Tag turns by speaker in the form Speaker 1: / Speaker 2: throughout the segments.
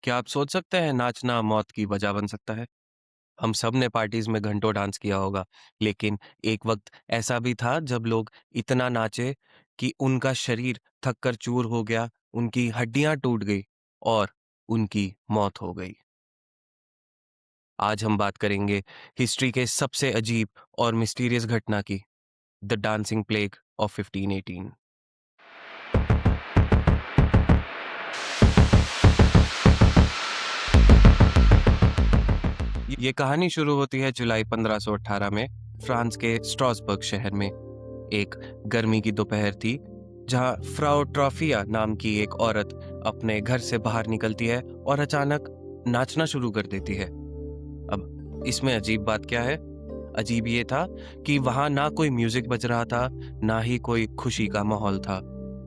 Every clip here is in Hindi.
Speaker 1: क्या आप सोच सकते हैं नाचना मौत की वजह बन सकता है? हम सब ने पार्टीज में घंटों डांस किया होगा, लेकिन एक वक्त ऐसा भी था जब लोग इतना नाचे कि उनका शरीर थक कर चूर हो गया, उनकी हड्डियां टूट गई और उनकी मौत हो गई। आज हम बात करेंगे हिस्ट्री के सबसे अजीब और मिस्टीरियस घटना की, द डांसिंग प्लेग ऑफ 1518। ये कहानी शुरू होती है जुलाई 1518 में फ्रांस के स्ट्रासबर्ग शहर में। एक गर्मी की दोपहर थी जहां फ्राउ ट्रॉफिया नाम की एक औरत अपने घर से बाहर निकलती है और अचानक नाचना शुरू कर देती है। अब इसमें अजीब बात क्या है? अजीब ये था कि वहां ना कोई म्यूजिक बज रहा था, ना ही कोई खुशी का माहौल था।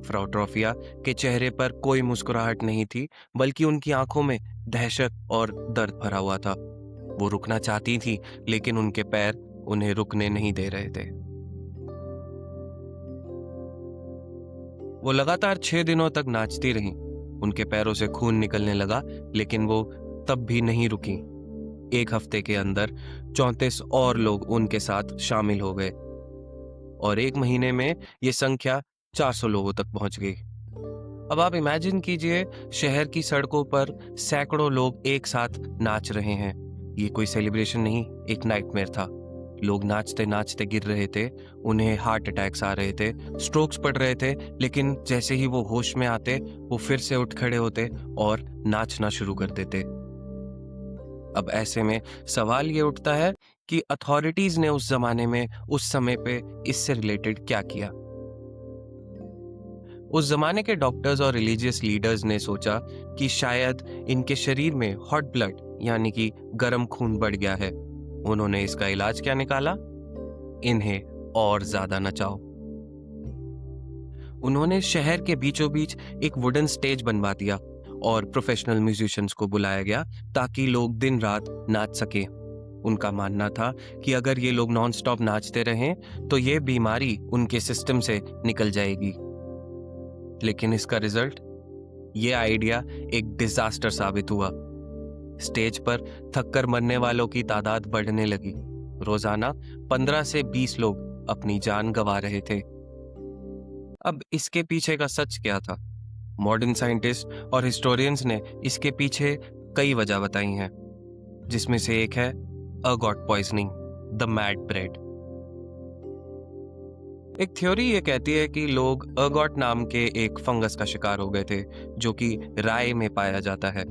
Speaker 1: फ्राउ ट्रॉफिया के चेहरे पर कोई मुस्कुराहट नहीं थी, बल्कि उनकी आंखों में दहशत और दर्द भरा हुआ था। वो रुकना चाहती थी, लेकिन उनके पैर उन्हें रुकने नहीं दे रहे थे। वो लगातार 6 दिनों तक नाचती रहीं। उनके पैरों से खून निकलने लगा, लेकिन वो तब भी नहीं रुकी। एक हफ्ते के अंदर 34 और लोग उनके साथ शामिल हो गए और एक महीने में ये संख्या 400 लोगों तक पहुंच गई। अब आप इमेजिन कीजिए, शहर की सड़कों पर सैकड़ों लोग एक साथ नाच रहे हैं। ये कोई सेलिब्रेशन नहीं, एक नाइटमेयर था। लोग नाचते नाचते गिर रहे थे, उन्हें हार्ट अटैक्स आ रहे थे, स्ट्रोक्स पड़ रहे थे, लेकिन जैसे ही वो होश में आते, वो फिर से उठ खड़े होते और नाचना शुरू कर देते। अब ऐसे में सवाल ये उठता है कि अथॉरिटीज ने उस जमाने में, उस समय पे इससे रिलेटेड क्या किया? उस जमाने के डॉक्टर्स और रिलीजियस लीडर्स ने सोचा कि शायद इनके शरीर में हॉट ब्लड यानी कि गर्म खून बढ़ गया है। उन्होंने इसका इलाज क्या निकाला? इन्हें और ज्यादा नचाओ। उन्होंने शहर के बीचों बीच एक वुडन स्टेज बनवा दिया और प्रोफेशनल म्यूजिशियंस को बुलाया गया ताकि लोग दिन रात नाच सके। उनका मानना था कि अगर ये लोग नॉन स्टॉप नाचते रहें तो ये बीमारी उनके सिस्टम से निकल जाएगी। लेकिन इसका रिजल्ट, ये आइडिया एक डिजास्टर साबित हुआ। स्टेज पर थककर मरने वालों की तादाद बढ़ने लगी। रोजाना 15 से 20 लोग अपनी जान गंवा रहे थे। अब इसके पीछे का सच क्या था? मॉडर्न साइंटिस्ट और हिस्टोरियंस ने इसके पीछे कई वजह बताई हैं, जिसमें से एक है अगॉट पॉइजनिंग, द मैड ब्रेड। एक थ्योरी ये कहती है कि लोग अर्गॉट नाम के एक फंगस का शिकार हो गए थे, जो कि राई में पाया जाता है।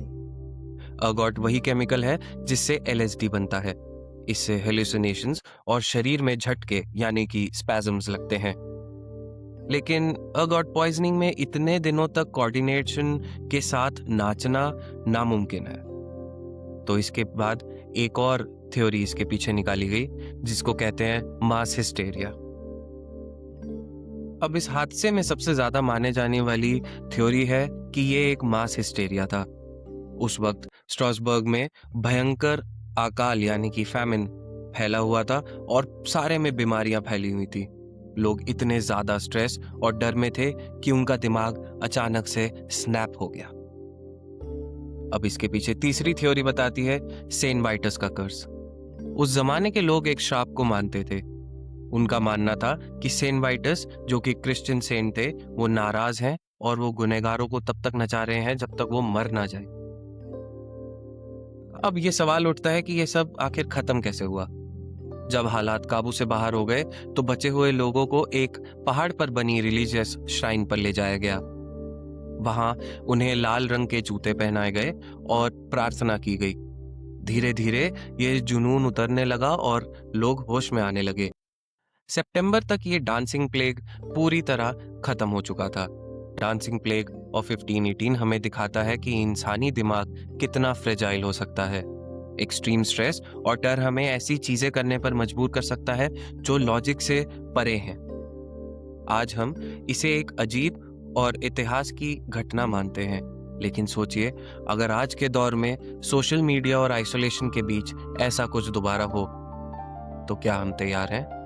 Speaker 1: अर्गॉट वही केमिकल है जिससे एलएसडी बनता है। इससे हेलुसिनेशंस और शरीर में झटके यानी कि स्पैज़म्स लगते हैं। लेकिन अर्गॉट पॉइजनिंग में इतने दिनों तक कोऑर्डिनेशन के साथ नाचना नामुमकिन है। तो इसके बाद एक और थ्योरी इसके पीछे निकाली गई, जिसको कहते हैं मास हिस्टेरिया। अब इस हादसे में सबसे ज्यादा माने जाने वाली थ्योरी है कि ये एक मास हिस्टेरिया था। उस वक्त स्ट्रासबर्ग में भयंकर अकाल यानी कि फैमिन फैला हुआ था और सारे में बीमारियां फैली हुई थी। लोग इतने ज्यादा स्ट्रेस और डर में थे कि उनका दिमाग अचानक से स्नैप हो गया। अब इसके पीछे तीसरी थ्योरी बताती है सेंट वाइटस का कर्स। उस जमाने के लोग एक श्राप को मानते थे। उनका मानना था कि सेंट वाइटस, जो कि क्रिश्चियन सेंट थे, वो नाराज हैं और वो गुनहगारों को तब तक नचा रहे हैं जब तक वो मर ना जाए। अब ये सवाल उठता है कि ये सब आखिर खत्म कैसे हुआ? जब हालात काबू से बाहर हो गए तो बचे हुए लोगों को एक पहाड़ पर बनी रिलीजियस श्राइन पर ले जाया गया। वहां उन्हें लाल रंग के जूते पहनाए गए और प्रार्थना की गई। धीरे धीरे ये जुनून उतरने लगा और लोग होश में आने लगे। सितंबर तक ये डांसिंग प्लेग पूरी तरह खत्म हो चुका था। डांसिंग प्लेग ऑफ 1518 हमें दिखाता है कि इंसानी दिमाग कितना फ्रेजाइल हो सकता है। एक्सट्रीम स्ट्रेस और डर हमें ऐसी चीजें करने पर मजबूर कर सकता है जो लॉजिक से परे हैं। आज हम इसे एक अजीब और इतिहास की घटना मानते हैं, लेकिन सोचिए, अगर आज के दौर में सोशल मीडिया और आइसोलेशन के बीच ऐसा कुछ दोबारा हो, तो क्या हम तैयार हैं?